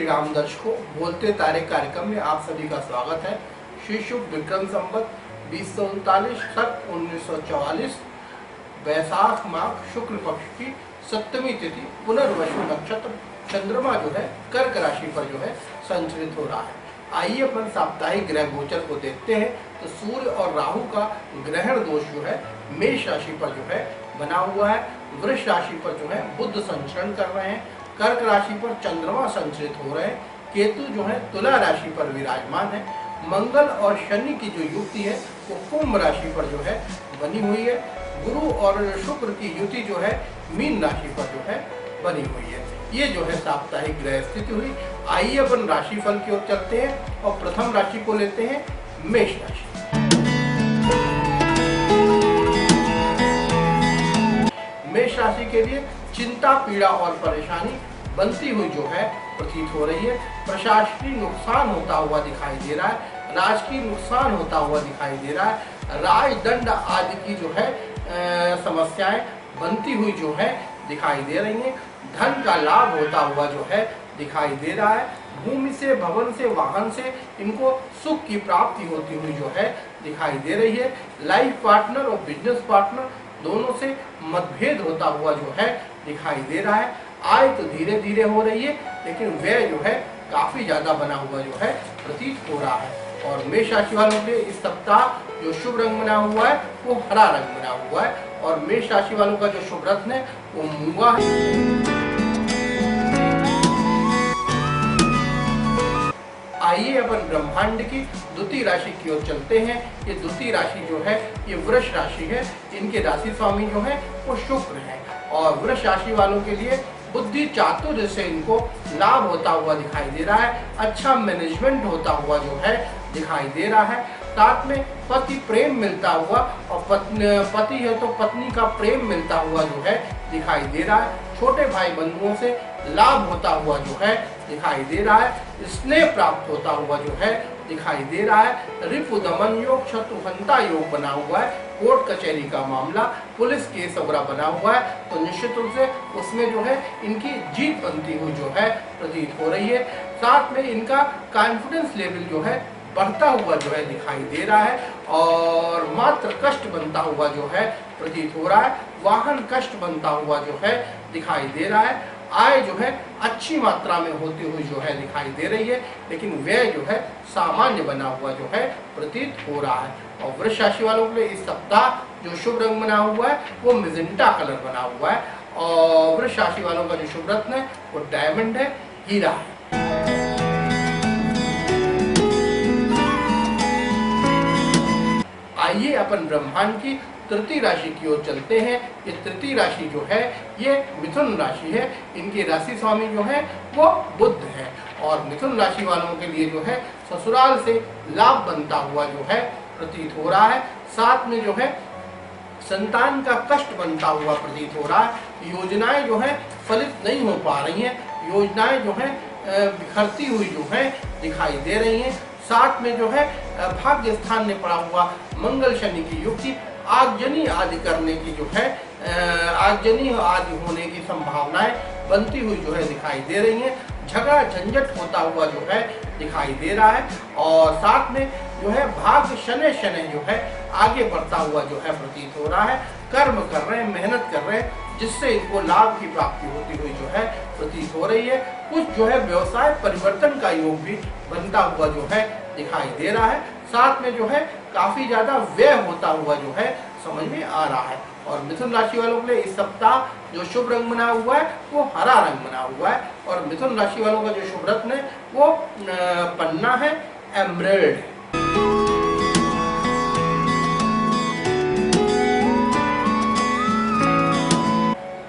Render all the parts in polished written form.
राम दर्शकों, बोलते तारे कार्यक्रम में आप सभी का स्वागत है। श्री शुभ विक्रम संवत 2039 तक 1944 वैशाख माघ शुक्ल पक्ष की सप्तमी तिथि पुनर्वसु नक्षत्र चंद्रमा जो है कर्क राशि पर जो है संचरित हो रहा है। आइए अपन साप्ताहिक ग्रह गोचर को देखते हैं। तो सूर्य और राहु का ग्रहण दोष जो है मेष राशि पर जो है बना हुआ है। वृष राशि पर जो है बुध संचरण कर रहे हैं। कर्क राशि पर चंद्रमा संचरित हो रहे हैं। केतु जो है तुला राशि पर विराजमान है। मंगल और शनि की जो युति है वो कुंभ राशि पर जो है बनी हुई है। गुरु और शुक्र की युति जो है मीन राशि पर जो है बनी हुई है। ये जो है साप्ताहिक ग्रह स्थिति हुई। आइए अपन राशिफल की ओर चलते हैं और प्रथम राशि को लेते हैं मेष राशि। मेष राशि के लिए चिंता, पीड़ा और परेशानी बनती हुई जो है प्रतीत हो रही है। प्रशासनिक नुकसान होता हुआ दिखाई दे रहा है। राजकीय नुकसान होता हुआ दिखाई दे रहा है। राजदंड आदि की जो है समस्याएं बनती हुई जो है दिखाई दे रही हैं। धन का लाभ होता हुआ जो है दिखाई दे रहा है। भूमि से, भवन से, वाहन से इनको सुख की प्राप्ति होती हुई जो है दिखाई दे रही है। लाइफ पार्टनर और बिजनेस पार्टनर दोनों से मतभेद होता हुआ जो है दिखाई दे रहा है। आय तो धीरे धीरे हो रही है, लेकिन व्यय जो है काफी ज्यादा बना हुआ जो है प्रतीत हो रहा है। और मेष राशि वालों के लिए इस सप्ताह जो शुभ रंग बना हुआ है वो हरा रंग बना हुआ है। और मेष राशि वालों का जो शुभ रत्न है वो मूंगा है। आइए अपन ब्रह्मांड की द्वितीय राशि की ओर चलते हैं। ये द्वितीय राशि जो है ये वृष राशि है। इनके राशि स्वामी जो है वो शुक्र है। और वृष राशि वालों के लिए बुद्धि चातुर्य से इनको लाभ होता हुआ दिखाई दे रहा है। अच्छा मैनेजमेंट होता हुआ जो है दिखाई दे रहा है। साथ में पति प्रेम मिलता हुआ और पति है तो पत्नी का प्रेम मिलता हुआ जो है दिखाई दे रहा है। छोटे भाई बंधुओं से लाभ होता हुआ जो है दिखाई दे रहा है। स्नेह प्राप्त होता हुआ जो है दिखाई दे रहा है। रिपु दमन योग, शत्रुहंता योग बना हुआ है। कोर्ट कचहरी का मामला, पुलिस केस वगैरह बना हुआ है, तो निश्चित रूप से उसमें जो है इनकी जीत बनती हुई जो है प्रतीत हो रही है। साथ में इनका कॉन्फिडेंस लेवल जो है बढ़ता हुआ जो है दिखाई दे रहा है। और मात्र कष्ट बनता हुआ जो है प्रतीत हो रहा है। वाहन कष्ट बनता हुआ जो है दिखाई दे रहा है। आय जो है अच्छी मात्रा में होती हुई जो है दिखाई दे रही है, लेकिन व्यय जो है सामान्य बना हुआ जो है प्रतीत हो रहा है। और वृष राशि वालों के लिए इस सप्ताह जो शुभ रंग बना हुआ है वो मिजेंटा कलर बना हुआ है। और वृष राशि वालों का जो शुभ रत्न है वो डायमंड है, हीरा है। आइए अपन ब्रह्मांड की तृतीय राशि की ओर चलते हैं। ये तृतीय राशि जो है ये मिथुन राशि है। इनके राशि स्वामी जो है वो बुध है। और मिथुन राशि वालों के लिए जो है ससुराल से लाभ बनता हुआ जो है प्रतीत हो रहा है। साथ में जो है संतान का कष्ट बनता हुआ प्रतीत हो रहा है। योजनाएं जो है फलित नहीं हो पा रही हैं। योजनाएं जो है बिखरती हुई जो है दिखाई दे रही हैं। साथ में जो है भाग्य स्थान में पड़ा हुआ मंगल शनि की युक्ति आगजनी आदि करने की जो है आगजनी आदि होने की संभावनाएं बनती हुई जो है दिखाई दे रही हैं। झगड़ा झंझट होता हुआ जो है दिखाई दे रहा है। और साथ में जो है भाग्य शनि शनि जो है आगे बढ़ता हुआ जो है प्रतीत हो रहा है। कर्म कर रहे हैं, मेहनत कर रहे हैं, जिससे इनको लाभ की प्राप्ति होती हुई जो है प्रतीत हो रही है। कुछ जो है व्यवसाय परिवर्तन का योग भी बनता हुआ जो है दिखाई दे रहा है। साथ में जो है काफी ज्यादा व्यय होता हुआ जो है समझ में आ रहा है। और मिथुन राशि वालों के लिए इस सप्ताह जो शुभ रंग बना हुआ है वो हरा रंग बना हुआ है। और मिथुन राशि वालों का जो शुभ रत्न है वो पन्ना है, एमराल्ड है।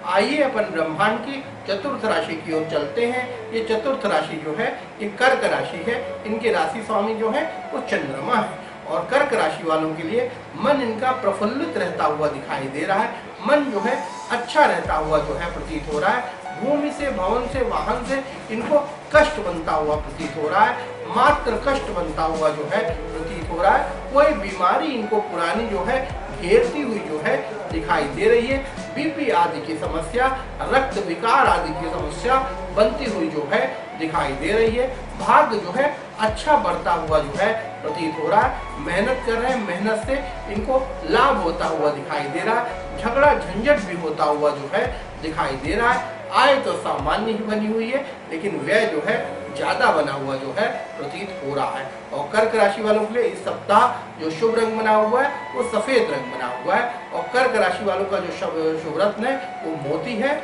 आइए अपन ब्रह्मांड की चतुर्थ राशि की ओर चलते हैं। ये चतुर्थ राशि जो है ये कर्क राशि है। इनके राशि स्वामी जो है वो चंद्रमा है। और कर्क राशि वालों के लिए मन इनका प्रफुल्लित रहता हुआ दिखाई दे रहा है। मन जो है अच्छा रहता हुआ जो है प्रतीत हो रहा है। भूमि से, भवन से, वाहन से इनको कष्ट बनता हुआ प्रतीत हो रहा है। मात्र कष्ट बनता हुआ जो है प्रतीत हो रहा है। कोई बीमारी इनको पुरानी जो है घेरती हुई जो है दिखाई दे रही है। बीपी आदि की समस्या, रक्त विकार आदि की समस्या बनती हुई जो है दिखाई दे रही है। भाग्य जो है अच्छा बढ़ता हुआ जो है प्रतीत हो रहा है। मेहनत कर रहे हैं, मेहनत से इनको लाभ होता हुआ दिखाई दे रहा है। झगड़ा झंझट भी होता हुआ जो है दिखाई दे रहा है। आय तो सामान्य ही बनी हुई है, लेकिन व्यय जो है ज्यादा बना हुआ जो है प्रतीत हो रहा है। और कर्क राशि वालों के लिए इस सप्ताह जो शुभ रंग बना हुआ है वो सफेद रंग बना हुआ है। और कर्क राशि वालों का जो शुभ रत्न है वो मोती है,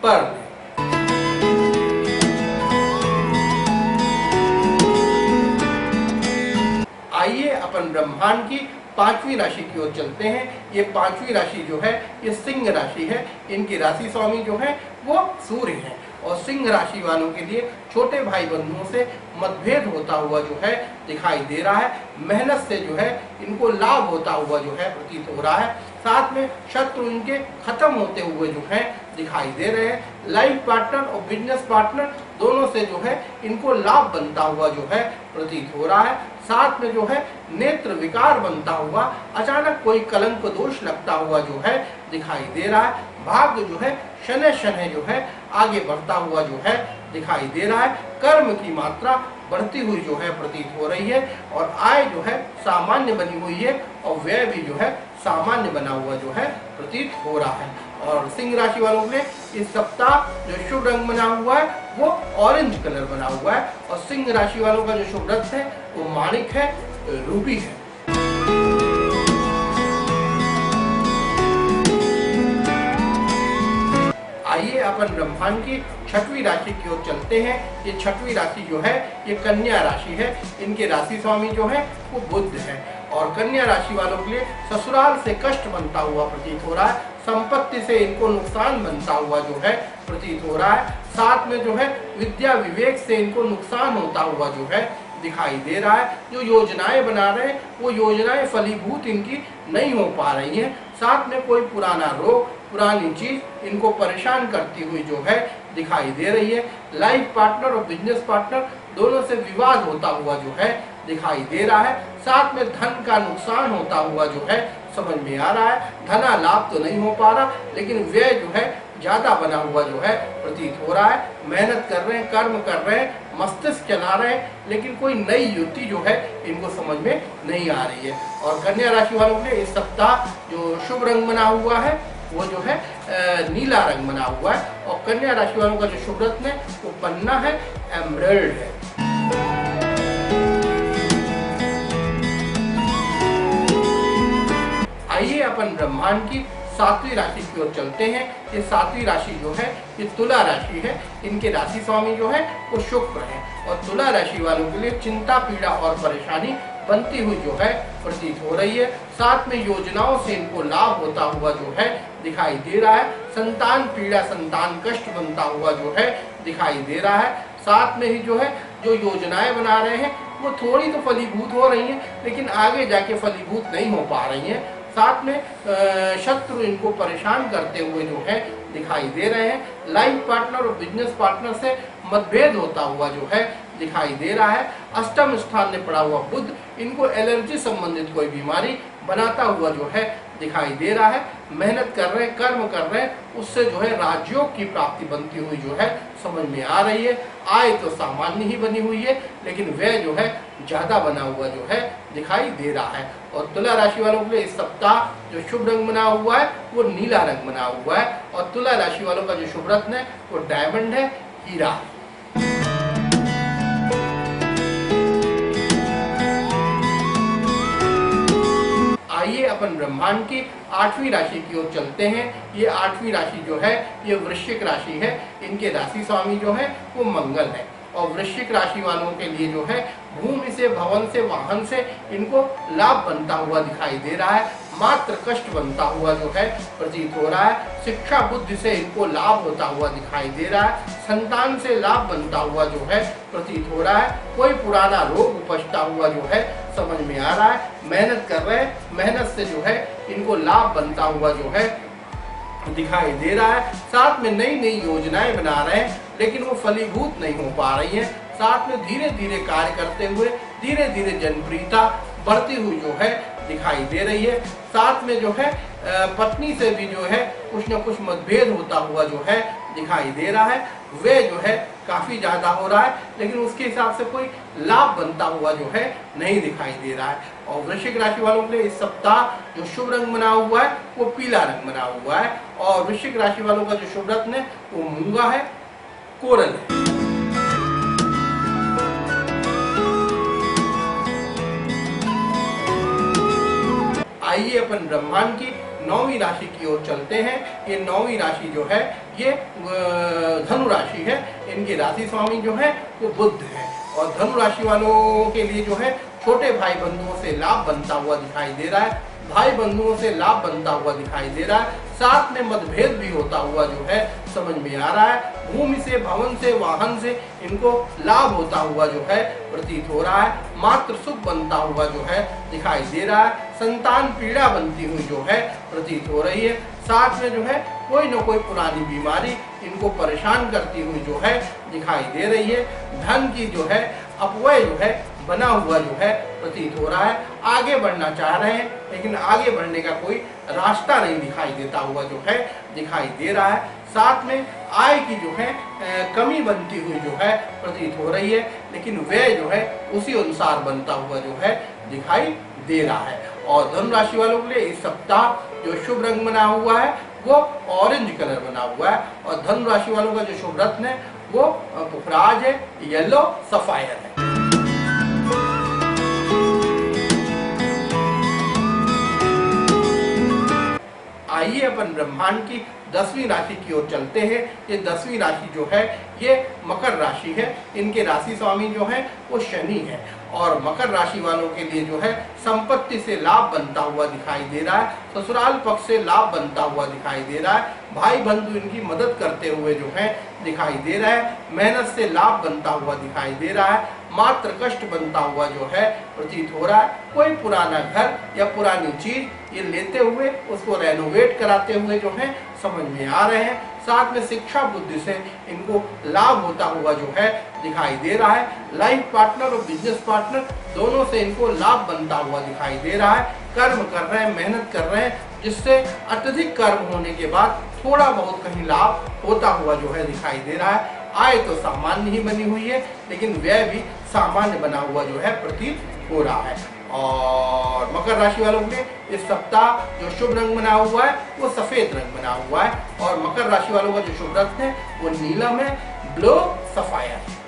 पर्ल है। आइए अपन ब्रह्मांड की पांचवी राशि की ओर चलते हैं। ये पांचवी राशि जो है ये सिंह राशि है। इनकी राशि स्वामी जो है वो सूर्य है। और सिंह राशि वालों के लिए छोटे भाई बंधुओं से मतभेद होता हुआ जो है दिखाई दे रहा है। मेहनत से जो है इनको लाभ होता हुआ जो है प्रतीत हो रहा है। साथ में शत्रु इनके खत्म होते हुए जो है दिखाई दे रहे हैं। लाइफ पार्टनर और बिजनेस पार्टनर दोनों से जो है इनको लाभ बनता हुआ जो है प्रतीत हो रहा है। साथ में जो है नेत्र विकार बनता हुआ, अचानक कोई कलंक दोष लगता हुआ जो है दिखाई दे रहा है। भाग्य जो है शनै शनै जो है आगे बढ़ता हुआ जो है दिखाई दे रहा है। कर्म की मात्रा बढ़ती हुई जो है प्रतीत हो रही है। और आय जो है सामान्य बनी हुई है और व्यय भी जो है सामान्य बना हुआ जो है प्रतीत हो रहा है। और सिंह राशि वालों के लिए इस सप्ताह जो शुभ रंग बना हुआ है वो ऑरेंज कलर बना हुआ है। और सिंह राशि वालों का जो शुभ रत्न है वो माणिक है, रूबी है। आइए अपन ब्रह्मांड की छठवीं राशि की ओर चलते हैं। ये छठवीं राशि जो है ये कन्या राशि है। इनके राशि स्वामी जो है वो बुध है। और कन्या राशि वालों के लिए ससुराल से कष्ट बनता हुआ प्रतीत हो रहा है। संपत्ति से इनको नुकसान बनता हुआ जो है प्रतीत हो रहा है। साथ में जो है विद्या विवेक से इनको नुकसान होता हुआ जो है दिखाई दे रहा है। जो योजनाएं बना रहे हैं वो योजनाएं फलीभूत इनकी नहीं हो पा रही हैं। साथ में कोई पुराना रोग, पुरानी चीज इनको परेशान करती हुई जो है दिखाई दे रही है। लाइफ पार्टनर और बिजनेस पार्टनर दोनों से विवाद होता हुआ जो है दिखाई दे रहा है। साथ में धन का नुकसान होता हुआ जो है समझ में आ रहा है। धना लाभ तो नहीं हो पा रहा, लेकिन व्यय जो है ज्यादा बना हुआ जो है प्रतीत हो रहा है। मेहनत कर रहे हैं, कर्म कर रहे हैं, मस्तिष्क चला रहे हैं, लेकिन कोई नई युक्ति जो है इनको समझ में नहीं आ रही है। और कन्या राशि वालों के लिए इस सप्ताह जो शुभ रंग बना हुआ है वो जो है नीला रंग बना हुआ है। और कन्या राशि वालों का जो शुभ रत्न है वो पन्ना है, एमराल्ड है। आइए अपन ब्रह्मांड की सातवीं राशि की ओर चलते हैं। ये सातवीं राशि जो है ये तुला राशि है। इनके राशि स्वामी जो है वो शुक्र है। और तुला राशि वालों के लिए चिंता, पीड़ा और परेशानी बनती हुई जो है प्रतीत हो रही है। साथ में योजनाओं से इनको लाभ होता हुआ जो है दिखाई दे रहा है। संतान पीड़ा, संतान कष्ट बनता हुआ जो है दिखाई दे रहा है। साथ में ही जो है जो योजनाएं बना रहे हैं वो थोड़ी तो फलीभूत हो रही हैं, लेकिन आगे जाके फलीभूत नहीं हो पा रही हैं। साथ में शत्रु इनको परेशान करते हुए जो है दिखाई दे रहे हैं। लाइफ पार्टनर और बिजनेस पार्टनर से मतभेद होता हुआ जो है दिखाई दे रहा है। अष्टम स्थान में पड़ा हुआ बुध इनको एलर्जी संबंधित कोई बीमारी बनाता हुआ जो है दिखाई दे रहा है। मेहनत कर रहे हैं, कर्म कर रहे हैं, उससे जो है राजयोग की प्राप्ति बनती हुई जो है समझ में आ रही है। आय तो सामान्य ही बनी हुई है, लेकिन व्यय जो है ज्यादा बना हुआ जो है दिखाई दे रहा है। और तुला राशि वालों के लिए इस सप्ताह जो शुभ रंग बना हुआ है वो नीला रंग बना हुआ है। और तुला राशि वालों का जो शुभ रत्न है वो डायमंड है, हीरा है। आइए अपन ब्रह्मांड की आठवीं राशि की ओर चलते हैं। ये आठवीं राशि जो है ये वृश्चिक राशि है। इनके राशि स्वामी जो है वो मंगल है। और वृश्चिक राशि वालों के लिए जो है भूमि से, भवन से, वाहन से इनको लाभ बनता हुआ दिखाई दे रहा है। मात्र कष्ट बनता हुआ जो है प्रतीत हो रहा है। शिक्षा बुद्धि से इनको लाभ होता हुआ दिखाई दे रहा है। संतान से लाभ बनता हुआ जो है प्रतीत हो रहा है। कोई पुराना रोग उपजता हुआ जो है समझ में आ रहा है। मेहनत कर रहे हैं, मेहनत से जो है इनको लाभ बनता हुआ जो है दिखाई दे रहा है। साथ में नई नई योजनाएं बना रहे हैं, लेकिन वो फलीभूत नहीं हो पा रही हैं। साथ में धीरे धीरे कार्य करते हुए धीरे धीरे जनप्रियता बढ़ती हुई जो है दिखाई दे रही है। साथ में जो है पत्नी से भी जो है कुछ न कुछ मतभेद होता हुआ जो है दिखाई दे रहा है, वे जो है काफी ज्यादा हो रहा है, लेकिन उसके हिसाब से कोई लाभ बनता हुआ जो है नहीं दिखाई दे रहा है। और वृश्चिक राशि वालों के लिए इस सप्ताह जो शुभ रंग बना हुआ है वो पीला रंग बना हुआ है, और वृश्चिक राशि वालों का जो शुभ रत्न है वो मूंगा है, कोरल है। आइए अपन ब्रह्मांड की 9वीं राशि की ओर चलते हैं। ये 9वीं राशि जो है ये धनु राशि है। इनके राशि स्वामी जो है वो बुध है, और धनु राशि वालों के लिए जो है छोटे भाई बंधुओं से लाभ बनता हुआ दिखाई दे रहा है, भाई बंधुओं से लाभ बनता हुआ दिखाई दे रहा है। साथ में मतभेद भी होता हुआ जो है समझ में आ रहा है। भूमि से, भवन से, वाहन से इनको लाभ होता हुआ जो है प्रतीत हो रहा है। मात्र सुख बनता हुआ जो है दिखाई दे रहा है। संतान पीड़ा बनती हुई जो है प्रतीत हो रही है। साथ में जो है कोई न कोई पुरानी बीमारी इनको परेशान करती हुई जो है दिखाई दे रही है। धन की जो है अपव्यय जो है बना हुआ जो है प्रतीत हो रहा है। आगे बढ़ना चाह रहे हैं, लेकिन आगे बढ़ने का कोई रास्ता नहीं दिखाई देता हुआ जो है दिखाई दे रहा है। साथ में आय की जो है कमी बनती हुई जो है प्रतीत हो रही है, लेकिन व्यय जो है उसी अनुसार बनता हुआ जो है दिखाई दे रहा है। और धनु राशि वालों के लिए इस सप्ताह जो शुभ रंग बना हुआ है वो ऑरेंज कलर बना हुआ है, और धनु राशि वालों का जो शुभ रत्न है वो पुखराज है, येलो सफायर है। आइए अपन ब्रह्मांड की 10वीं राशि की ओर चलते हैं। ये 10वीं राशि जो है ये मकर राशि है। इनके राशि स्वामी जो है वो शनि है, और मकर राशि वालों के लिए जो है संपत्ति से लाभ बनता हुआ दिखाई दे रहा है। ससुराल पक्ष से लाभ बनता हुआ दिखाई दे रहा है। भाई बंधु इनकी मदद करते हुए जो है दिखाई दे रहा है। मेहनत से लाभ बनता हुआ दिखाई दे रहा है। मात्र कष्ट बनता हुआ जो है प्रतीत हो रहा है। कोई पुराना घर या पुरानी चीज ये लेते हुए उसको रेनोवेट कराते हुए जो है समझ में आ रहे हैं। साथ में शिक्षा बुद्धि से इनको लाभ होता हुआ जो है दिखाई दे रहा है। लाइफ पार्टनर और बिजनेस पार्टनर दोनों से इनको लाभ बनता हुआ दिखाई दे रहा है। कर्म कर रहे हैं, मेहनत कर रहे हैं, जिससे अत्यधिक कर्म होने के बाद थोड़ा बहुत कहीं लाभ होता हुआ जो है दिखाई दे रहा है। आय तो सामान्य ही बनी हुई है, लेकिन व्यय भी सामान्य बना हुआ जो है प्रतीत हो रहा है। और मकर राशि वालों के लिए इस सप्ताह जो शुभ रंग बना हुआ है वो सफेद रंग बना हुआ है, और मकर राशि वालों का जो शुभ रत्न है वो नीलम है, ब्लू सफायर।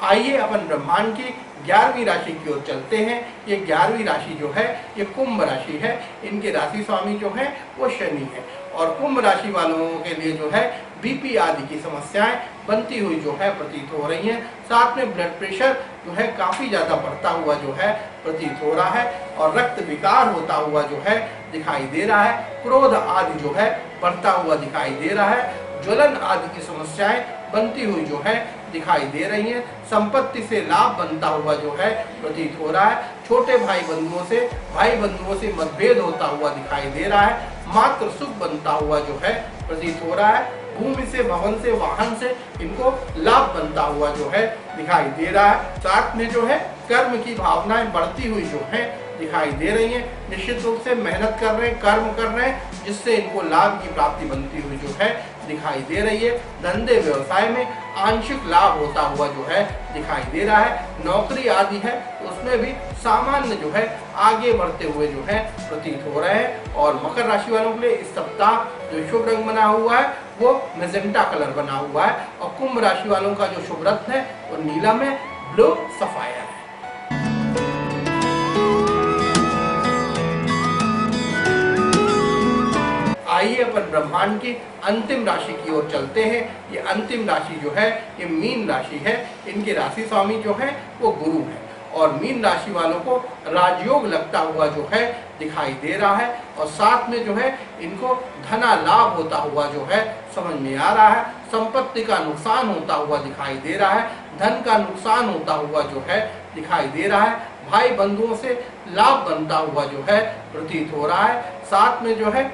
आइए अपन ब्रह्मांड की 11वीं राशि की ओर चलते हैं। ये 11वीं राशि जो है ये कुंभ राशि है। इनके राशि स्वामी जो है वो शनि है, और कुंभ राशि वालों के लिए जो है बीपी आदि की समस्याएं बनती हुई जो है प्रतीत हो रही हैं। साथ में ब्लड प्रेशर जो है काफी ज्यादा बढ़ता हुआ जो है प्रतीत हो रहा है, और रक्त विकार होता हुआ जो है दिखाई दे रहा है। क्रोध आदि जो है बढ़ता हुआ दिखाई दे रहा है। ज्वलन आदि की समस्याएं बनती हुई जो है दिखाई दे रही हैं। संपत्ति से लाभ बनता हुआ जो है प्रतीत हो रहा है। छोटे भाई बंधुओं से मतभेद होता हुआ दिखाई दे रहा है। मात्र सुख बनता हुआ जो है प्रतीत हो रहा है। भूमि से, भवन से, वाहन से इनको लाभ बनता हुआ जो है दिखाई दे रहा है। साथ में जो है कर्म की भावनाएं बढ़ती हुई जो है दिखाई दे रही हैं। निश्चित रूप से मेहनत कर रहे हैं, कर्म कर रहे हैं, जिससे इनको लाभ की प्राप्ति बनती हुई जो है दिखाई दे रही है। धंधे व्यवसाय में आंशिक लाभ होता हुआ जो है दिखाई दे रहा है। नौकरी आदि है उसमें भी सामान्य जो है आगे बढ़ते हुए जो है प्रतीत हो रहे हैं। और मकर राशि वालों के लिए इस सप्ताह जो शुभ रंग बना हुआ है वो मैजेंटा कलर बना हुआ है, और कुंभ राशि वालों का जो शुभ रत्न है वो नीलम है, ब्लू सफायर है। आइए अपन ब्रह्मांड की अंतिम राशि की ओर चलते हैं। ये अंतिम राशि जो है ये मीन राशि है। इनके राशि स्वामी जो है वो गुरु है, और मीन राशि वालों को राजयोग लगता हुआ जो है दिखाई दे रहा है। और साथ में जो है इनको धना लाभ होता हुआ जो है समझ में आ रहा है। संपत्ति का नुकसान होता हुआ दिखाई दे रहा है। धन का नुकसान होता हुआ जो है दिखाई दे रहा है। भाई बंधुओं से लाभ बनता हुआ जो है प्रतीत हो रहा है। साथ में जो है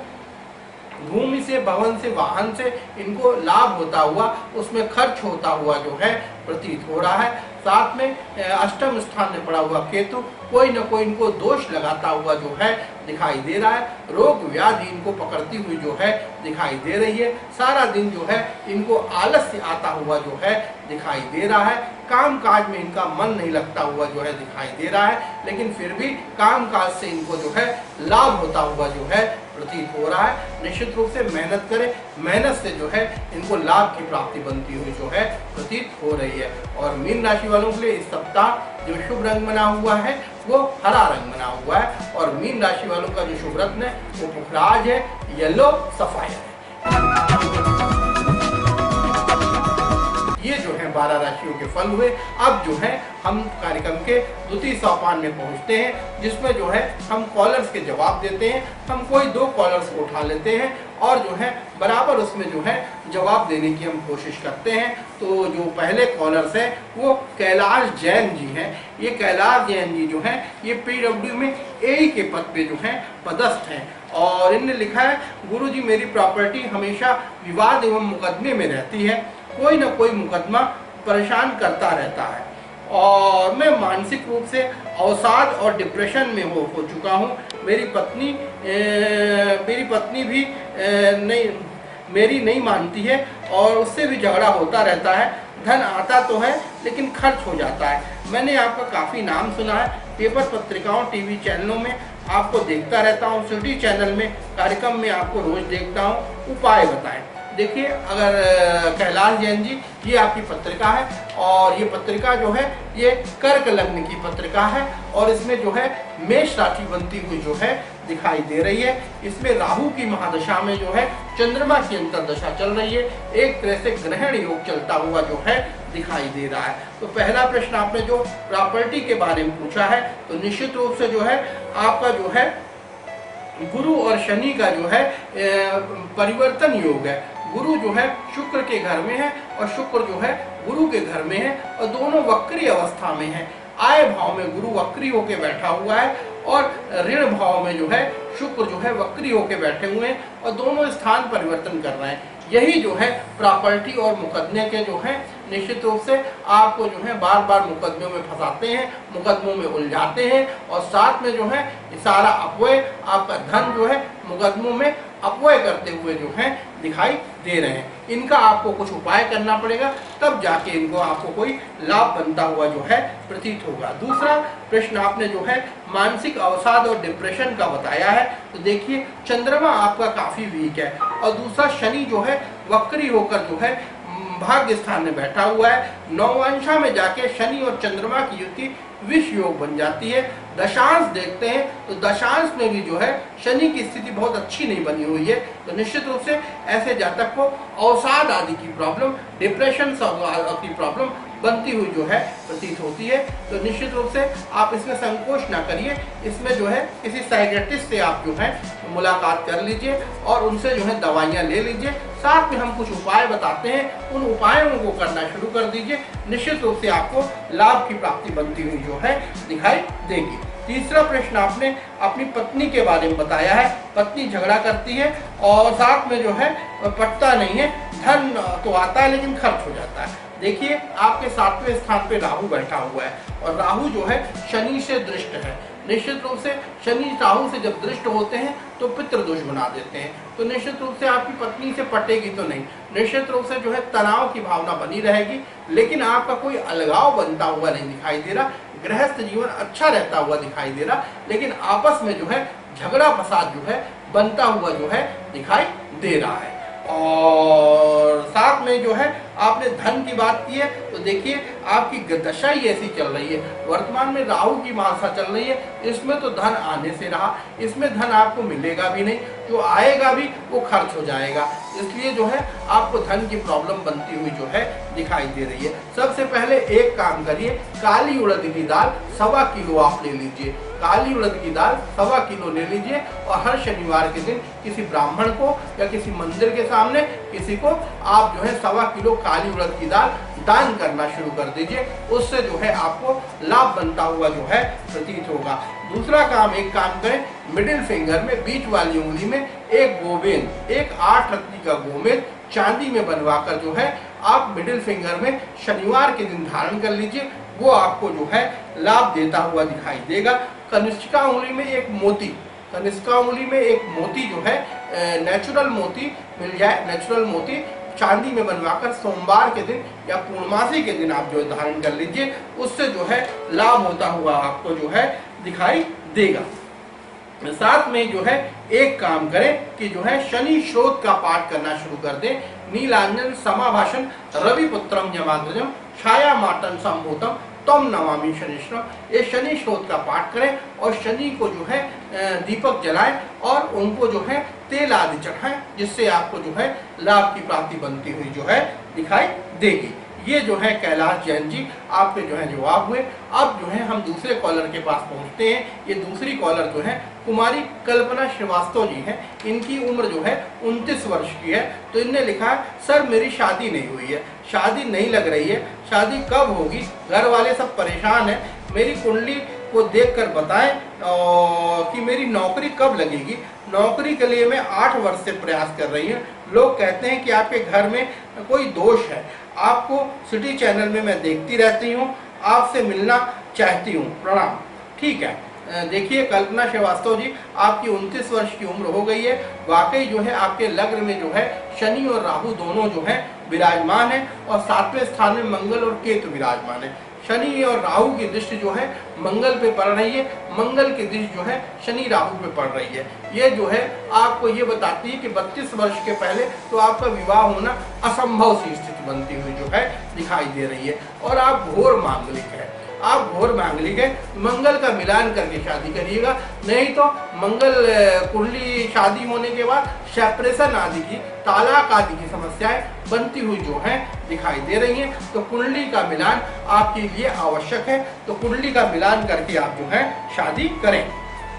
भूमि से, भवन से, वाहन से इनको लाभ होता हुआ, उसमें खर्च होता हुआ जो है प्रतीत हो रहा है। साथ में अष्टम स्थान में पड़ा हुआ केतु कोई न कोई इनको दोष लगाता हुआ जो है दिखाई दे रहा है। रोग व्याधि इनको पकड़ती हुई जो है दिखाई दे रही है। सारा दिन जो है इनको आलस्य आता हुआ जो है दिखाई दे रहा है। काम काज में इनका मन नहीं लगता हुआ जो है दिखाई दे रहा है, लेकिन फिर भी काम काज से इनको जो है लाभ होता हुआ जो है प्रतीत हो रहा है। निश्चित रूप से मेहनत करें, मेहनत से जो है इनको लाभ की प्राप्ति बनती हुई जो है प्रतीत हो रही है। और मीन राशि वालों के लिए इस सप्ताह जो शुभ रंग बना हुआ है वो हरा रंग बना हुआ है। और मीन राशि वालों का जो शुभ रत्न है वो पुखराज है, येलो सफायर है। ये जो है 12 राशियों के फल हुए। अब जो है हम कार्यक्रम के द्वितीय सोपान में पहुंचते हैं, जिसमें जो है हम कॉलर्स के जवाब देते हैं। हम कोई 2 कॉलर्स को उठा लेते हैं और जो है बराबर उसमें जो है जवाब देने की हम कोशिश करते हैं। तो जो पहले कॉलर्स है वो कैलाश जैन जी हैं। ये कैलाश जैन जी जो हैं ये PW में AE के पद पे जो है पदस्थ हैं। और इन्होंने लिखा है, गुरुजी मेरी प्रॉपर्टी हमेशा विवाद एवं मुकदमे में रहती है। कोई ना कोई मुकदमा परेशान करता रहता है और मैं मानसिक रूप से अवसाद और डिप्रेशन में हो चुका हूँ। मेरी पत्नी भी मेरी नहीं मानती है और उससे भी झगड़ा होता रहता है। धन आता तो है लेकिन खर्च हो जाता है। मैंने आपका काफ़ी नाम सुना है, पेपर पत्रिकाओं, टीवी चैनलों में आपको देखता रहता हूँ। सिटी चैनल में कार्यक्रम में आपको रोज देखता हूँ। उपाय बताएं। देखिए, अगर कैलाश जैन जी, ये आपकी पत्रिका है और ये पत्रिका जो है ये कर्क लग्न की पत्रिका है और इसमें जो है मेष राशि बनती हुई जो है दिखाई दे रही है। इसमें राहु की महादशा में जो है चंद्रमा की अंतर्दशा चल रही है। एक तरह से ग्रहण योग चलता हुआ जो है दिखाई दे रहा है। तो पहला प्रश्न आपने जो प्रॉपर्टी के बारे में पूछा है, तो निश्चित रूप से जो है आपका जो है गुरु और शनि का जो है परिवर्तन योग है। गुरु जो है शुक्र के घर में है और शुक्र जो है गुरु के घर में है और दोनों वक्री अवस्था में है। आय भाव में गुरु वक्री होके बैठा हुआ है और ऋण भाव में जो है शुक्र जो है वक्री होके बैठे हुए हैं और दोनों स्थान परिवर्तन कर रहे हैं। यही जो है प्रॉपर्टी और मुकदमे के जो है निश्चित रूप से आपको जो है बार बार मुकदमों में फंसाते हैं, मुकदमों में उलझाते हैं और साथ में जो है सारा अपव्यय, आपका धन जो है मुकदमों में अपव्यय करते हुए जो है दिखाई दे रहे हैं। इनका आपको कुछ उपाय करना पड़ेगा, तब जाके इनको आपको कोई लाभ बनता हुआ जो है प्रतीत होगा। दूसरा प्रश्न आपने जो है मानसिक अवसाद और डिप्रेशन का बताया है। तो देखिए, चंद्रमा आपका काफी वीक है और दूसरा शनि जो है वक्री होकर जो है भाग्य स्थान में बैठा हुआ है। नववंशा में जाके शनि और चंद्रमा की युति विष योग बन जाती है। दशांश देखते हैं तो दशांश में भी जो है शनि की स्थिति बहुत अच्छी नहीं बनी हुई है। तो निश्चित रूप से ऐसे जातक को अवसाद आदि की प्रॉब्लम, डिप्रेशन की प्रॉब्लम बनती हुई जो है प्रतीत होती है। तो निश्चित रूप से आप इसमें संकोच ना करिए, इसमें जो है किसी साइकियाट्रिस्ट से आप जो है मुलाकात कर लीजिए और उनसे जो है दवाइयाँ ले लीजिए। साथ में हम कुछ उपाय बताते हैं, उन उपायों को करना शुरू कर दीजिए। निश्चित रूप से आपको लाभ की प्राप्ति बनती हुई जो है दिखाई देगी। तीसरा प्रश्न आपने अपनी पत्नी के बारे में बताया है। पत्नी झगड़ा करती है और साथ में जो है पटता नहीं है, धन तो आता है लेकिन खर्च हो जाता है। देखिए, आपके 7वें स्थान पे राहु बैठा हुआ है और राहु जो है शनि से दृष्ट है। निश्चित रूप से शनि राहु से जब दृष्ट होते हैं तो पितृ दोष बना देते हैं। तो निश्चित रूप से आपकी पत्नी से पटेगी तो नहीं, निश्चित रूप से जो है तनाव की भावना बनी रहेगी, लेकिन आपका कोई अलगाव बनता हुआ नहीं दिखाई दे रहा। गृहस्थ जीवन अच्छा रहता हुआ दिखाई दे रहा, लेकिन आपस में जो है झगड़ा फसाद जो है बनता हुआ जो है दिखाई दे रहा है। और साथ में जो है आपने धन की बात की है, तो देखिए आपकी दशा ही ऐसी चल रही है। वर्तमान में राहु की महादशा चल रही है, इसमें तो धन आने से रहा, इसमें धन आपको मिलेगा भी नहीं, जो आएगा भी वो खर्च हो जाएगा। इसलिए जो है आपको धन की प्रॉब्लम बनती हुई जो है दिखाई दे रही है। सबसे पहले एक काम करिए, काली उड़द की दाल 1.25 किलो आप ले लीजिए। काली उड़द की दाल 1.25 किलो ले लीजिए और हर शनिवार के दिन किसी ब्राह्मण को या किसी मंदिर के सामने किसी को आप जो है 1.25 किलो काली उड़द की दाल दान करना शुरू कर दीजिए। उससे जो है आपको लाभ बनता हुआ जो है प्रतीत होगा। दूसरा काम, एक काम करें, मिडिल फिंगर में बीच वाली उंगली में एक गोमेद, एक 8 रत्ती का गोमेद चांदी में बनवाकर जो है आप मिडिल फिंगर में शनिवार के दिन धारण कर लीजिए। वो आपको जो है लाभ देता हुआ दिखाई देगा। कनिष्ठिका उंगली में एक मोती, कनिष्ठिका उंगली में एक मोती जो है नेचुरल मोती मिल जाए, नेचुरल मोती चांदी में बनवाकर सोमवार के दिन या पूर्णमासी के दिन आप जो धारण कर लीजिए, उससे जो है लाभ होता हुआ आपको जो है दिखाई देगा। साथ में जो है एक काम करें कि जो है शनि श्रोत का पाठ करना शुरू कर दें। नीलांजन समाभाषण रविपुत्रम यमाग्रजम छाया मातन संभूतम तम नमामि शनिश्चरम, ये शनि श्रोत का पाठ करें और शनि को जो है दीपक जलाएं और उनको जो है तेल आदि चढ़ाएं, जिससे आपको जो है लाभ की प्राप्ति बनती हुई जो है दिखाई देगी। ये जो है कैलाश जैन जी आपके जो है जवाब हुए। अब जो है हम दूसरे कॉलर के पास पहुंचते हैं। ये दूसरी कॉलर जो है कुमारी कल्पना श्रीवास्तव जी हैं। इनकी उम्र जो है 29 वर्ष की है। तो इनने लिखा है, सर मेरी शादी नहीं हुई है, शादी नहीं लग रही है, शादी कब होगी, घर वाले सब परेशान हैं, मेरी कुंडली को देखकर बताएं कि मेरी नौकरी कब लगेगी। नौकरी के लिए मैं 8 वर्ष से प्रयास कर रही हूँ। लोग कहते हैं कि आपके घर में कोई दोष है। आपको सिटी चैनल में मैं देखती रहती हूँ, आपसे मिलना चाहती हूँ, प्रणाम। ठीक है, देखिए कल्पना श्रीवास्तव जी, आपकी 29 वर्ष की उम्र हो गई है। वाकई जो है आपके लग्न में जो है शनि और राहु दोनों जो है विराजमान है और 7वें स्थान में मंगल और केतु विराजमान है। शनि और राहु की दृष्टि जो है मंगल पे पड़ रही है, मंगल की दृष्टि जो है शनि राहु पे पड़ रही है। ये जो है आपको ये बताती है कि 32 वर्ष के पहले तो आपका विवाह होना असंभव सी स्थिति बनती हुई जो है दिखाई दे रही है और आप घोर मांगलिक है, आप घोर मांगलिक है। मंगल का मिलान करके शादी करिएगा, नहीं तो मंगल कुंडली शादी होने के बाद सेपरेशन आदि की, तालाक आदि की समस्याएं बनती हुई जो है दिखाई दे रही हैं। तो कुंडली का मिलान आपके लिए आवश्यक है, तो कुंडली का मिलान करके आप जो है शादी करें।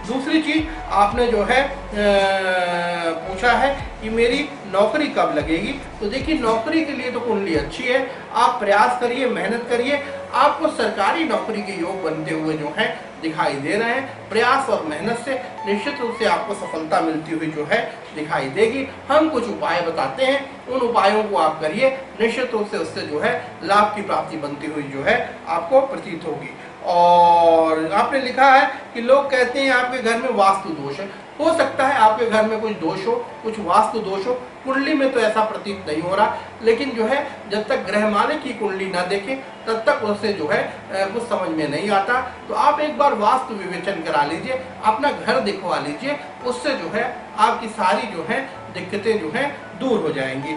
दूसरी चीज आपने जो है पूछा है कि मेरी नौकरी कब लगेगी। तो देखिए नौकरी के लिए तो कुंडली अच्छी है, आप प्रयास करिए, मेहनत करिए, आपको सरकारी नौकरी के योग बनते हुए जो है दिखाई दे रहे हैं। प्रयास और मेहनत से निश्चित रूप से आपको सफलता मिलती हुई जो है दिखाई देगी। हम कुछ उपाय बताते हैं, उन उपायों को आप करिए, निश्चित रूप से उससे जो है लाभ की प्राप्ति बनती हुई जो है आपको प्रतीत होगी। और आपने लिखा है कि लोग कहते हैं आपके घर में वास्तु दोष है। हो सकता है आपके घर में कुछ दोष हो, कुछ वास्तु दोष हो, कुंडली में तो ऐसा प्रतीत नहीं हो रहा, लेकिन जो है जब तक ग्रह मालिक की कुंडली ना देखें तब तक उससे जो है कुछ समझ में नहीं आता। तो आप एक बार वास्तु विवेचन करा लीजिए, अपना घर दिखवा लीजिए, उससे जो है आपकी सारी जो है दिक्कतें जो है दूर हो जाएंगी।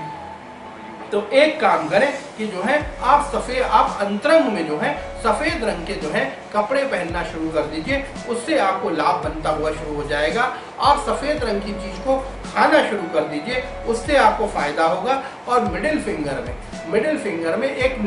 तो एक काम करें कि जो है आप अंतरंग में जो है सफेद रंग के जो है कपड़े पहनना शुरू कर दीजिए, उससे आपको लाभ बनता हुआ शुरू हो जाएगा। और सफेद रंग की चीज को खाना शुरू कर दीजिए, उससे आपको फायदा होगा। और मिडिल फिंगर में एक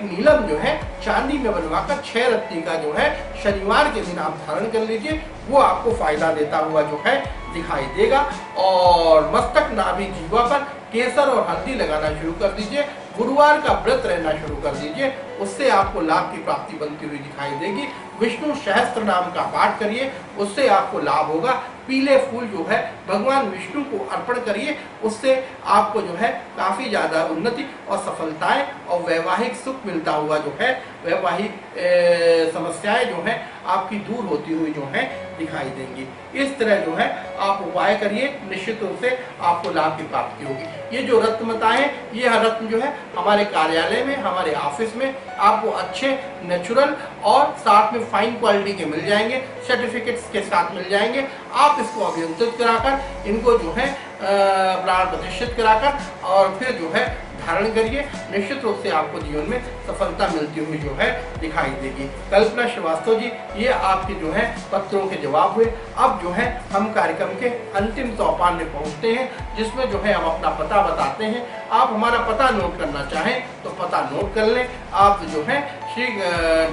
नीलम जो है चांदी में बनवाकर 6 रत्ती का जो है शनिवार के दिन आप धारण कर लीजिए, वो आपको फायदा देता हुआ जो है दिखाई देगा। और मस्तक नाभि जीवा पर केसर और हल्दी लगाना शुरू कर दीजिए, गुरुवार का व्रत रहना शुरू कर दीजिए, उससे आपको लाभ की प्राप्ति बनती हुई दिखाई देगी। विष्णु सहस्त्र नाम का पाठ करिए, उससे आपको लाभ होगा। पीले फूल जो है भगवान विष्णु को अर्पण करिए, उससे आपको जो है काफी ज्यादा उन्नति और सफलताएं और वैवाहिक सुख मिलता हुआ जो है, वैवाहिक समस्याएं जो है आपकी दूर होती हुई जो है दिखाई देंगी। इस तरह जो है आप उपाय करिए, निश्चित रूप से आपको लाभ की प्राप्ति होगी। ये जो रत्न बताएं, ये रत्न जो है हमारे कार्यालय में, हमारे ऑफिस में आपको अच्छे नेचुरल और साथ में फाइन क्वालिटी के मिल जाएंगे, सर्टिफिकेट्स के साथ मिल जाएंगे। आप इसको अभियंत्रित कराकर, इनको जो है प्राण प्रतिष्ठित कराकर और फिर जो है धारण करिए, निश्चित रूप से आपको जीवन में सफलता मिलती हुई जो है दिखाई देगी। कल्पना श्रीवास्तव जी, ये आपके जो है पत्रों के जवाब हुए। अब जो है हम कार्यक्रम के अंतिम सोपान में पहुंचते हैं, जिसमें जो है हम अपना पता बताते हैं। आप हमारा पता नोट करना चाहें तो पता नोट कर लें। आप जो है Shri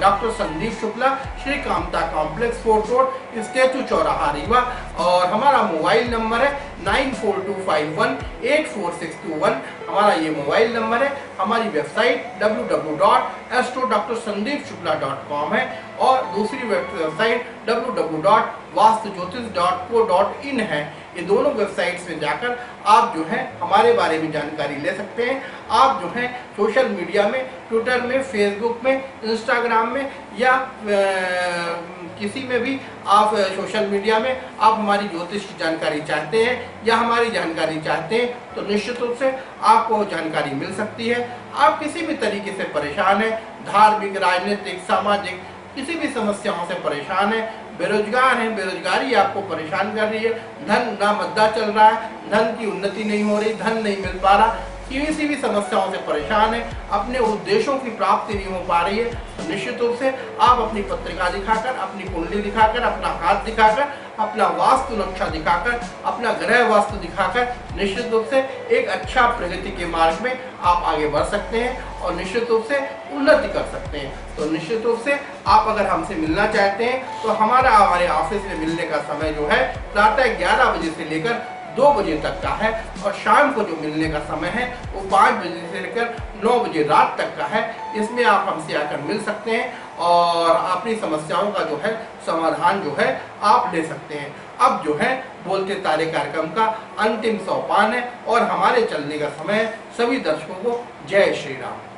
doctor Sandeep Shukla, Shri Kamta complex, fort road, statue चौराहा, रीवा। और हमारा मोबाइल नंबर है 9425184621। हमारा ये मोबाइल नंबर है। हमारी वेबसाइट www.astrodrsandeepshukla.com है और दूसरी वेबसाइट www.vastujyotish.co.in है। ये दोनों वेबसाइट्स में जाकर आप जो है हमारे बारे में जानकारी ले सकते हैं। आप जो है सोशल मीडिया में, ट्विटर में, फेसबुक में, इंस्टाग्राम में या किसी में भी आप सोशल मीडिया में आप हमारी ज्योतिष की जानकारी चाहते हैं या हमारी जानकारी चाहते हैं तो निश्चित रूप से आपको जानकारी मिल सकती है। आप किसी भी तरीके से परेशान हैं, धार्मिक, राजनीतिक, सामाजिक किसी भी समस्याओं से परेशान है, बेरोजगार हैं, बेरोजगारी आपको परेशान कर रही है, धन ना मद्दा चल रहा है, धन की उन्नति नहीं हो रही, धन नहीं मिल पा रहा, किसी भी समस्याओं से परेशान है, अपने उद्देश्यों की प्राप्ति नहीं हो पा रही है, तो निश्चित रूप से आप अपनी पत्रिका दिखाकर, अपनी कुंडली दिखाकर, अपना हाथ दिखाकर, अपना वास्तु नक्शा दिखाकर, अपना ग्रह वास्तु दिखाकर निश्चित रूप से एक अच्छा प्रगति के मार्ग में आप आगे बढ़ सकते हैं और निश्चित रूप से उन्नति कर सकते हैं। तो निश्चित रूप से आप अगर हमसे मिलना चाहते हैं तो हमारे ऑफिस में मिलने का समय जो है प्रातः 11 बजे से लेकर 2 बजे तक का है और शाम को जो मिलने का समय है वो 5 बजे से लेकर 9 बजे रात तक का है। इसमें आप हमसे आकर मिल सकते हैं और अपनी समस्याओं का जो है समाधान जो है आप ले सकते हैं। अब जो है बोलते तारे कार्यक्रम का अंतिम सोपान है और हमारे चलने का समय है। सभी दर्शकों को जय श्री राम।